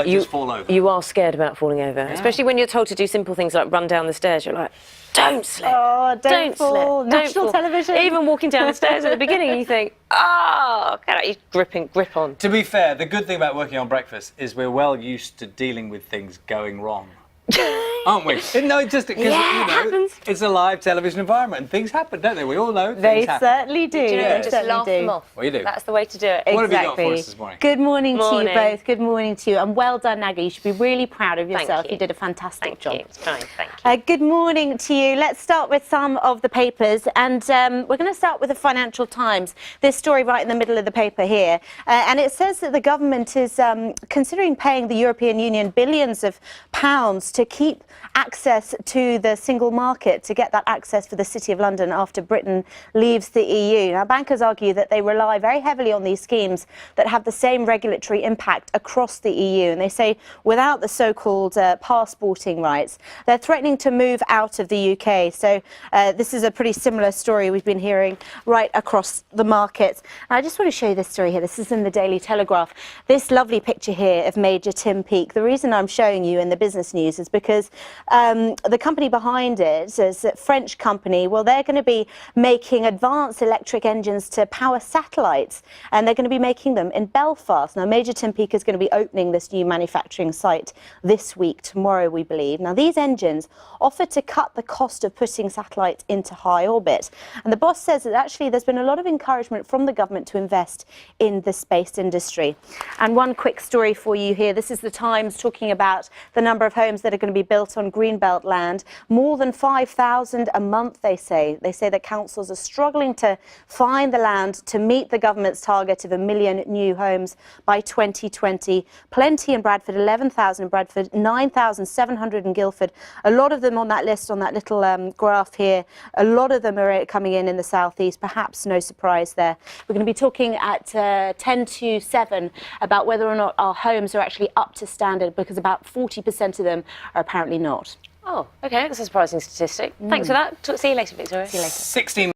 Just fall over. You are scared about falling over, especially when you're told to do simple things like run down the stairs. You're like, don't slip. Oh, don't fall. Slip. National don't fall. television. Even walking down the stairs at the beginning, you think, oh, you grip on. To be fair, the good thing about working on breakfast is we're well used to dealing with things going wrong. Aren't we? No, just because it's a live television environment and things happen, don't they? We all know things happen. Certainly do. Do you know, They just certainly laugh do. them off. Well, you do. That's the way to do it. What have you got for us this morning? Good morning to you both. Good morning to you. And well done, Naga. You should be really proud of yourself. Thank you. You did a fantastic job. Thank you. It's kind. Thank you. Good morning to you. Let's start with some of the papers. And we're going to start with the Financial Times. This story right in the middle of the paper here. And it says that the government is considering paying the European Union billions of pounds to keep access to the single market, to get that access for the City of London after Britain leaves the EU. Now, bankers argue that they rely very heavily on these schemes that have the same regulatory impact across the EU. And they say without the so-called passporting rights, they're threatening to move out of the UK. So this is a pretty similar story we've been hearing right across the markets. And I just want to show you this story here. This is in the Daily Telegraph. This lovely picture here of Major Tim Peake. The reason I'm showing you in the business news is because the company behind it is a French company. Well, they're going to be making advanced electric engines to power satellites, and they're going to be making them in Belfast. Now, Major Tim Peake is going to be opening this new manufacturing site this week, tomorrow, we believe. Now, these engines offer to cut the cost of putting satellites into high orbit. And the boss says that actually there's been a lot of encouragement from the government to invest in the space industry. And one quick story for you here. This is the Times talking about the number of homes that are going to be built on Greenbelt land. More than 5,000 a month, they say. They say that councils are struggling to find the land to meet the government's target of 1 million new homes by 2020. Plenty in Bradford, 11,000 in Bradford, 9,700 in Guildford. A lot of them on that list, on that little graph here, a lot of them are coming in the southeast. Perhaps no surprise there. We're going to be talking at 10 to 7 about whether or not our homes are actually up to standard, because about 40% of them are apparently not. Oh, OK, that's a surprising statistic. Thanks for that. See you later, Victoria. See you later. 16